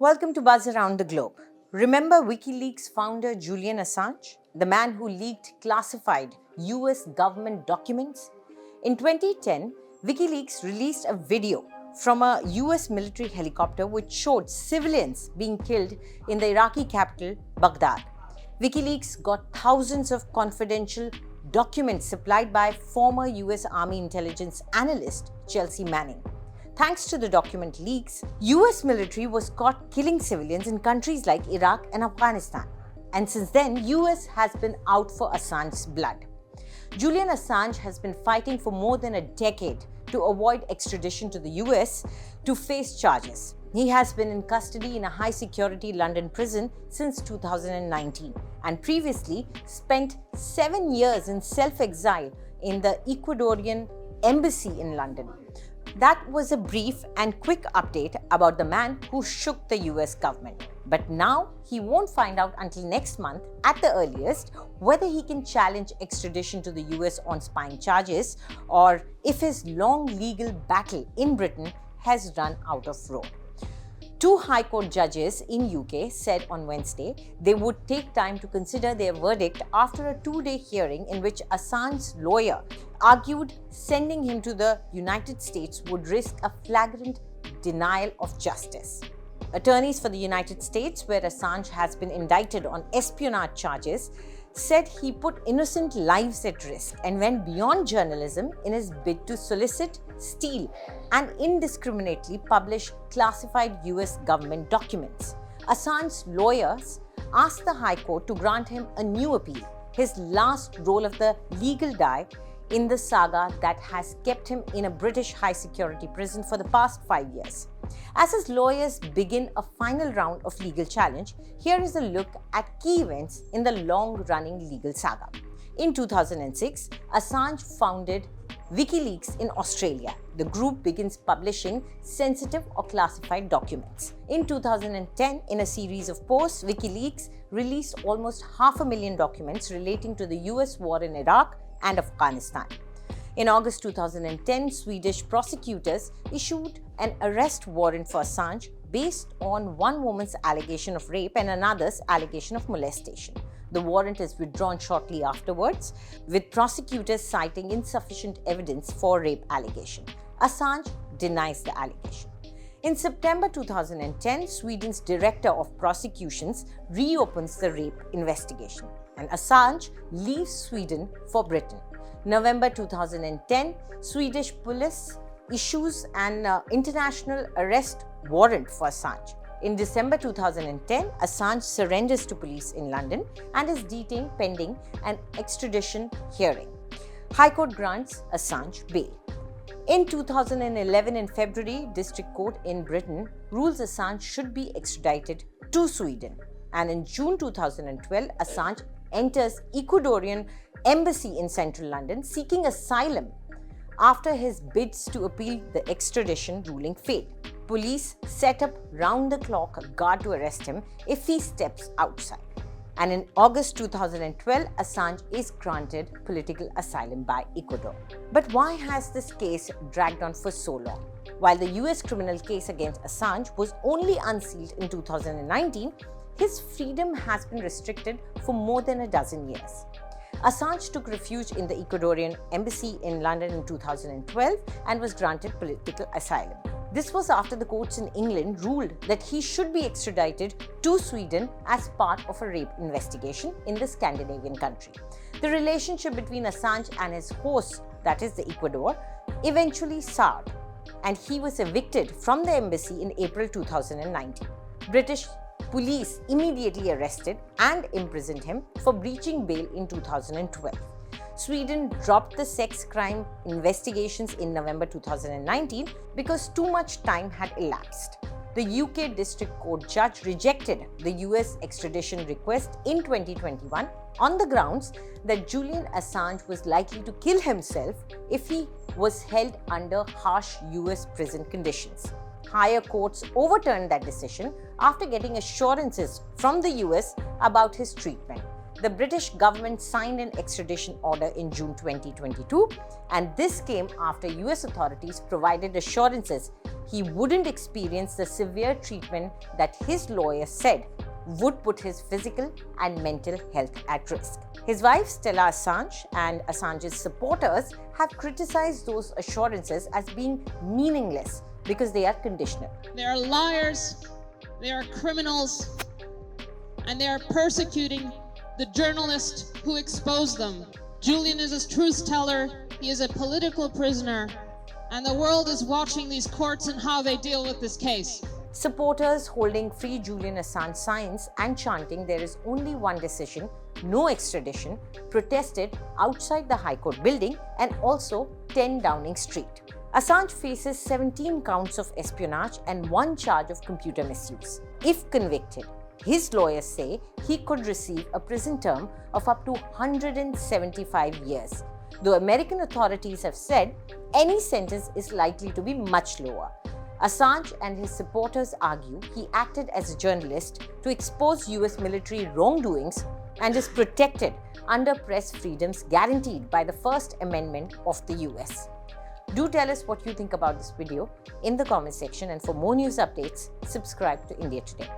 Welcome to Buzz Around the Globe. Remember Wikileaks founder Julian Assange, the man who leaked classified US government documents? In 2010, Wikileaks released a video from a US military helicopter which showed civilians being killed in the Iraqi capital, Baghdad. Wikileaks got thousands of confidential documents supplied by former US Army intelligence analyst Chelsea Manning. Thanks to the document leaks, US military was caught killing civilians in countries like Iraq and Afghanistan. And since then, US has been out for Assange's blood. Julian Assange has been fighting for more than a decade to avoid extradition to the US to face charges. He has been in custody in a high-security London prison since 2019 and previously spent 7 years in self-exile in the Ecuadorian Embassy in London. That was a brief and quick update about the man who shook the US government. But now he won't find out until next month, at the earliest, whether he can challenge extradition to the US on spying charges or if his long legal battle in Britain has run out of rope. Two High Court judges in UK said on Wednesday they would take time to consider their verdict after a 2-day hearing in which Assange's lawyer argued sending him to the United States would risk a flagrant denial of justice. Attorneys for the United States, where Assange has been indicted on espionage charges, said he put innocent lives at risk and went beyond journalism in his bid to solicit, steal, and indiscriminately publish classified US government documents. Assange's lawyers asked the High Court to grant him a new appeal, his last roll of the legal die in the saga that has kept him in a British high-security prison for the past 5 years. As his lawyers begin a final round of legal challenge, here is a look at key events in the long-running legal saga. In 2006, Assange founded Wikileaks in Australia. The group begins publishing sensitive or classified documents. In 2010, in a series of posts, Wikileaks released almost 500,000 documents relating to the US war in Iraq and Afghanistan. In August 2010, Swedish prosecutors issued an arrest warrant for Assange based on one woman's allegation of rape and another's allegation of molestation. The warrant is withdrawn shortly afterwards, with prosecutors citing insufficient evidence for rape allegation. Assange denies the allegation. In September 2010, Sweden's Director of Prosecutions reopens the rape investigation, and Assange leaves Sweden for Britain. November 2010, Swedish police issues an international arrest warrant for Assange. In December 2010, Assange surrenders to police in London and is detained pending an extradition hearing. High Court grants Assange bail. In 2011, in February, District Court in Britain rules Assange should be extradited to Sweden. And in June 2012, Assange enters Ecuadorian Embassy in central London seeking asylum after his bids to appeal the extradition ruling failed. Police set up round-the-clock a guard to arrest him if he steps outside. And in August 2012, Assange is granted political asylum by Ecuador. But why has this case dragged on for so long? While the US criminal case against Assange was only unsealed in 2019, his freedom has been restricted for more than a dozen years. Assange took refuge in the Ecuadorian Embassy in London in 2012 and was granted political asylum. This was after the courts in England ruled that he should be extradited to Sweden as part of a rape investigation in the Scandinavian country. The relationship between Assange and his host, that is the Ecuador, eventually soured, and he was evicted from the embassy in April 2019. British police immediately arrested and imprisoned him for breaching bail in 2012. Sweden dropped the sex crime investigations in November 2019 because too much time had elapsed. The UK District Court judge rejected the US extradition request in 2021 on the grounds that Julian Assange was likely to kill himself if he was held under harsh US prison conditions. Higher courts overturned that decision after getting assurances from the US about his treatment. The British government signed an extradition order in June 2022, and this came after US authorities provided assurances he wouldn't experience the severe treatment that his lawyer said would put his physical and mental health at risk. His wife Stella Assange and Assange's supporters have criticized those assurances as being meaningless because they are conditional. They are liars, they are criminals, and they are persecuting the journalist who exposed them. Julian is a truth teller, he is a political prisoner, and the world is watching these courts and how they deal with this case. Supporters holding Free Julian Assange signs and chanting there is only one decision, no extradition, protested outside the High Court building and also 10 Downing Street. Assange faces 17 counts of espionage and 1 charge of computer misuse. If convicted, his lawyers say he could receive a prison term of up to 175 years, though American authorities have said any sentence is likely to be much lower. Assange and his supporters argue he acted as a journalist to expose US military wrongdoings and is protected under press freedoms guaranteed by the First Amendment of the US. Do tell us what you think about this video in the comment section, and for more news updates, subscribe to India Today.